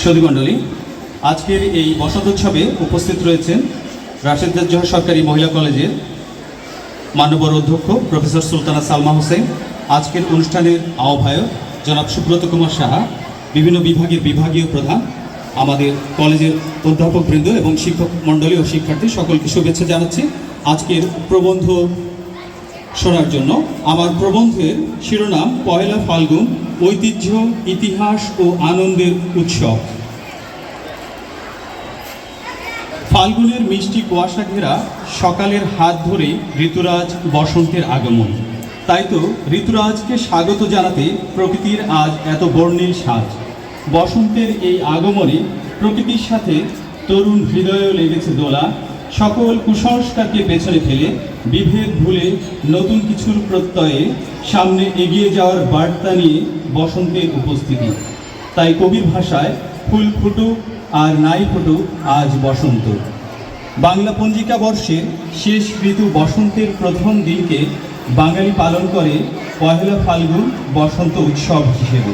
সুধীমণ্ডলী, আজকের এই বসন্ত উৎসবে উপস্থিত রয়েছেন রাশেদুল জোহর সরকারি মহিলা কলেজের মাননীয় অধ্যক্ষ প্রফেসর সুলতানা সালমা হোসেন, আজকের অনুষ্ঠানের আহ্বায়ক জনাব সুব্রত কুমার সাহা, বিভিন্ন বিভাগের বিভাগীয় প্রধান, আমাদের কলেজের অধ্যাপকবৃন্দ এবং শিক্ষক মণ্ডলী ও শিক্ষার্থী সকলকে শুভেচ্ছা জানাচ্ছি। আজকের প্রবন্ধ শোনার জন্য আমার প্রবন্ধের শিরোনাম পয়লা ফাল্গুন, ঐতিহ্য, ইতিহাস ও আনন্দের উৎসব। ফাল্গুনের মিষ্টি কুয়াশা ঘেরা সকালের হাত ধরে ঋতুরাজ বসন্তের আগমন। তাই তো ঋতুরাজকে স্বাগত জানাতে প্রকৃতির আজ এত বর্ণিল সাজ। বসন্তের এই আগমনে প্রকৃতির সাথে তরুণ হৃদয়েও লেগেছে দোলা। সকল কুসংস্কারকে পেছনে ফেলে বিভেদ ভুলে নতুন কিছুর প্রত্যয়ে সামনে এগিয়ে যাওয়ার বার্তা নিয়ে বসন্তের উপস্থিতি। তাই কবির ভাষায় ফুল ফুটুক আর নাই ফুটুক আজ বসন্ত। বাংলা পঞ্জিকা বর্ষের শেষ ঋতু বসন্তের প্রথম দিনকে বাঙালি পালন করে পহেলা ফাল্গুন বসন্ত উৎসব হিসেবে।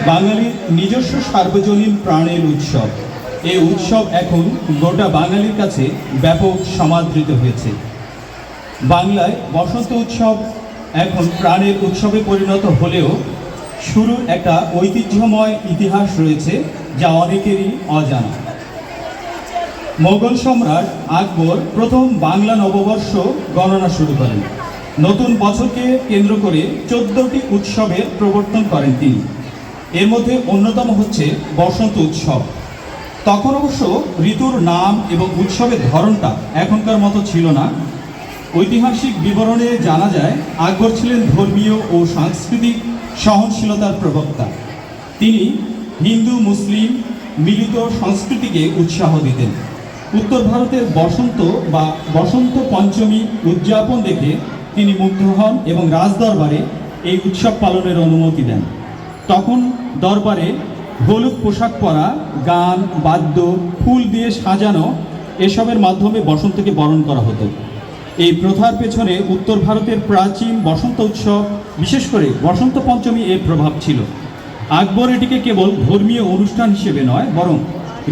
বাঙালির নিজস্ব সার্বজনীন প্রাণের উৎসব। এই উৎসব এখন গোটা বাঙালির কাছে ব্যাপক সমাদৃত হয়েছে। বাংলায় বসন্ত উৎসব এখন প্রাণের উৎসবে পরিণত হলেও শুরুর একটা ঐতিহ্যময় ইতিহাস রয়েছে, যা অনেকেরই অজানা। মোগল সম্রাট আকবর প্রথম বাংলা নববর্ষ গণনা শুরু করেন। নতুন বছরকে কেন্দ্র করে 14টি উৎসবের প্রবর্তন করেন তিনি। এর মধ্যে অন্যতম হচ্ছে বসন্ত উৎসব। তখন অবশ্য ঋতুর নাম এবং উৎসবের ধরনটা এখনকার মতো ছিল না। ঐতিহাসিক বিবরণে জানা যায় আকবর ছিলেন ধর্মীয় ও সাংস্কৃতিক সহনশীলতার প্রবক্তা। তিনি হিন্দু মুসলিম মিলিত সংস্কৃতিকে উৎসাহ দিতেন। উত্তর ভারতের বসন্ত বা বসন্ত পঞ্চমী উদযাপন দেখে তিনি মুগ্ধ হন এবং রাজদরবারে এই উৎসব পালনের অনুমতি দেন। তখন দরবারে হলুদ পোশাক পরা, গান, বাদ্য, ফুল দিয়ে সাজানো এসবের মাধ্যমে বসন্তকে বরণ করা হতো। এই প্রথার পেছনে উত্তর ভারতের প্রাচীন বসন্ত উৎসব, বিশেষ করে বসন্ত পঞ্চমী এর প্রভাব ছিল। আকবর এটিকে কেবল ধর্মীয় অনুষ্ঠান হিসেবে নয়, বরং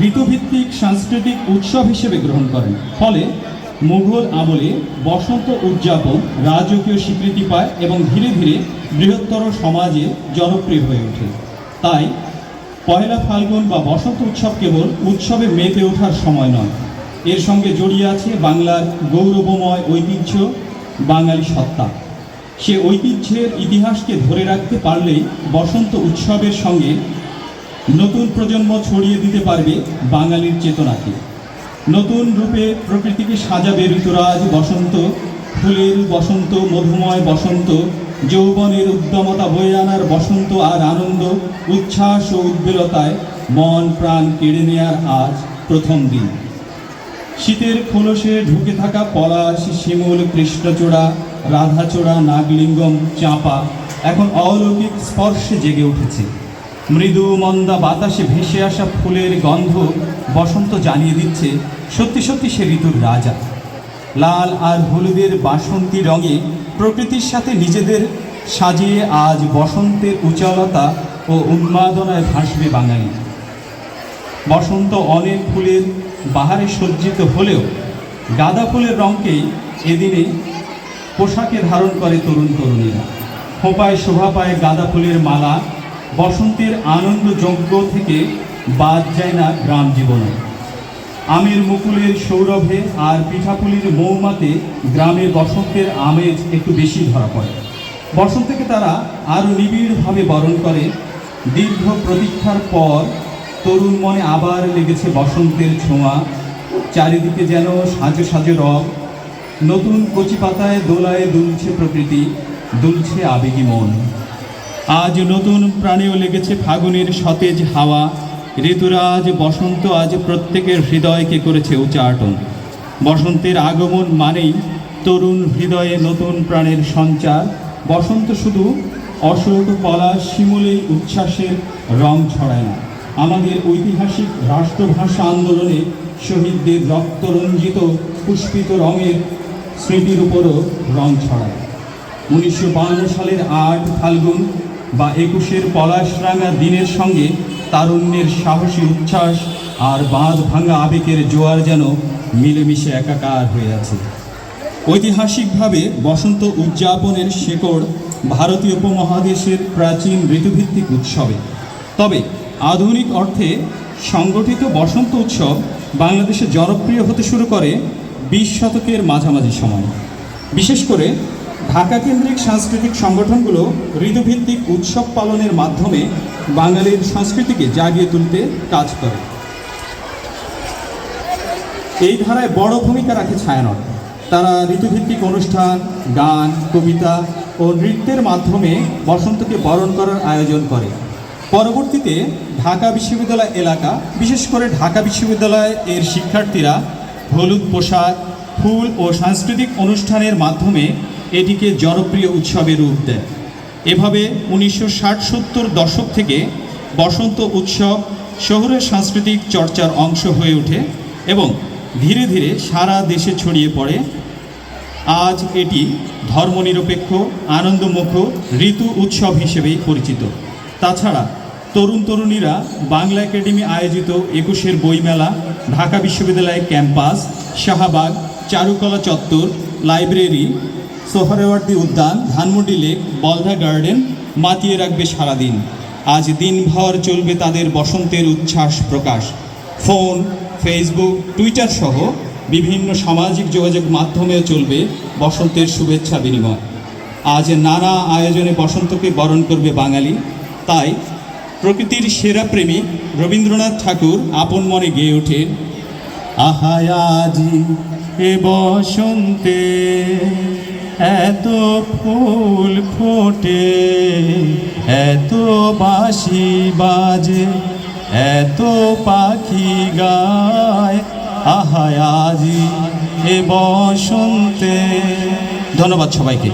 ঋতুভিত্তিক সাংস্কৃতিক উৎসব হিসেবে গ্রহণ করেন। ফলে মুঘল আমলে বসন্ত উদযাপন রাজকীয় স্বীকৃতি পায় এবং ধীরে ধীরে বৃহত্তর সমাজে জনপ্রিয় হয়ে ওঠে। তাই পয়লা ফাল্গুন বা বসন্ত উৎসব কেবল উৎসবে মেতে ওঠার সময় নয়, এর সঙ্গে জড়িয়ে আছে বাংলার গৌরবময় ঐতিহ্য, বাঙালি সত্তা। সে ঐতিহ্যের ইতিহাসকে ধরে রাখতে পারলেই বসন্ত উৎসবের সঙ্গে নতুন প্রজন্ম ছড়িয়ে দিতে পারবে বাঙালির চেতনাকে। নতুন রূপে প্রকৃতিকে সাজাবে ঋতুরাজ বসন্ত। ফুলের বসন্ত, মধুময় বসন্ত, যৌবনের উদ্যমতা বয়ে আনার বসন্ত আর আনন্দ, উচ্ছ্বাস ও উদ্বেলতায় মন প্রাণ কেড়ে নেয়ার আজ প্রথম দিন। শীতের খোলসে ঢুকে থাকা পলাশ, শিমুল, কৃষ্ণচূড়া, রাধাচূড়া, নাগলিঙ্গম, চাঁপা এখন অলৌকিক স্পর্শে জেগে উঠেছে। মৃদু মন্দা বাতাসে ভেসে আসা ফুলের গন্ধ বসন্ত জানিয়ে দিচ্ছে সত্যি সত্যি সে ঋতুর রাজা। লাল আর হলুদের বাসন্তী রঙে প্রকৃতির সাথে নিজেদের সাজিয়ে আজ বসন্তের উজ্জ্বলতা ও উন্মাদনায় ভাসবে বাঙালি। বসন্ত অনেক ফুলের বাহারে সজ্জিত হলেও গাঁদা ফুলের রঙকেই এদিনে পোশাকে ধারণ করে তরুণ তরুণীরা। খোঁপায় শোভা পায় গাঁদা ফুলের মালা। বসন্তের আনন্দ যজ্ঞ থেকে বাদ যায় না গ্রাম জীবনে। আমের মুকুলের সৌরভে আর পিঠাপুলির মৌমাতে গ্রামে বসন্তের আমেজ একটু বেশি ধরা পড়ে। বসন্তকে তারা আরও নিবিড়ভাবে বরণ করে। দীর্ঘ প্রতীক্ষার পর তরুণ মনে আবার লেগেছে বসন্তের ছোঁয়া। চারিদিকে যেন সাজো সাজো রব। নতুন কচি পাতায় দোলায় দুলছে প্রকৃতি, দুলছে আবেগী মন। আজ নতুন প্রাণেও লেগেছে ফাগুনের সতেজ হাওয়া। ঋতুরাজ বসন্ত আজ প্রত্যেকের হৃদয়কে করেছে উচ্চাটন। বসন্তের আগমন মানেই তরুণ হৃদয়ে নতুন প্রাণের সঞ্চার। বসন্ত শুধু অশোক, পলাশ, শিমুলেই উচ্ছ্বাসের রং ছড়ায় না, আমাদের ঐতিহাসিক রাষ্ট্রভাষা আন্দোলনে শহীদদের রক্তরঞ্জিত পুষ্পিত রঙের স্মৃতির উপরও রং ছড়ায়। 1952 সালের 8 ফাল্গুন বা 21-এর পলাশরাঙা দিনের সঙ্গে তারুণ্যের সাহসী উচ্ছ্বাস আর বাঁধ ভাঙা আবেগের জোয়ার যেন মিলেমিশে একাকার হয়ে আছে। ঐতিহাসিকভাবে বসন্ত উদযাপনের শেকড় ভারতীয় উপমহাদেশের প্রাচীন ঋতুভিত্তিক উৎসবে। তবে আধুনিক অর্থে সংগঠিত বসন্ত উৎসব বাংলাদেশে জনপ্রিয় হতে শুরু করে 20 শতকের মাঝামাঝি সময়। বিশেষ করে ঢাকা কেন্দ্রিক সাংস্কৃতিক সংগঠনগুলো ঋতুভিত্তিক উৎসব পালনের মাধ্যমে বাঙালির সংস্কৃতিকে জাগিয়ে তুলতে কাজ করে। এই ধারায় বড় ভূমিকা রাখে ছায়ানট। তারা ঋতুভিত্তিক অনুষ্ঠান, গান, কবিতা ও নৃত্যের মাধ্যমে বসন্তকে বরণ করার আয়োজন করে। পরবর্তীতে ঢাকা বিশ্ববিদ্যালয় এলাকা, বিশেষ করে ঢাকা বিশ্ববিদ্যালয় এর শিক্ষার্থীরা হলুদ পোশাক, ফুল ও সাংস্কৃতিক অনুষ্ঠানের মাধ্যমে এটিকে জনপ্রিয় উৎসবে রূপ দেয়। এভাবে 1960-70 দশক থেকে বসন্ত উৎসব শহুরের সাংস্কৃতিক চর্চার অংশ হয়ে ওঠে এবং ধীরে ধীরে সারা দেশে ছড়িয়ে পড়ে। আজ এটি ধর্মনিরপেক্ষ, আনন্দমুখর ঋতু উৎসব হিসেবেই পরিচিত। তাছাড়া তরুণ তরুণীরা বাংলা একাডেমি আয়োজিত 21-এর বইমেলা, ঢাকা বিশ্ববিদ্যালয়ের ক্যাম্পাস, শাহবাগ, চারুকলা চত্বর, লাইব্রেরি, সোহরাওয়ার্দী উদ্যান, ধানমন্ডি লেক, বলধা গার্ডেন মাতিয়ে রাখবে সারাদিন। আজ দিনভর চলবে তাদের বসন্তের উচ্ছ্বাস প্রকাশ। ফোন, ফেসবুক, টুইটার সহ বিভিন্ন সামাজিক যোগাযোগ মাধ্যমেও চলবে বসন্তের শুভেচ্ছা বিনিময়। আজ নানা আয়োজনে বসন্তকে বরণ করবে বাঙালি। তাই প্রকৃতির সেরা প্রেমিক রবীন্দ্রনাথ ঠাকুর আপন মনে গেয়ে ওঠেন, আহায় আজি এ বসন্তে এত ফুল ফোটে, এত বাঁশি বাজে, এত পাখি গায়, আহায় আজি এ বসন্তে। ধন্যবাদ সবাইকে।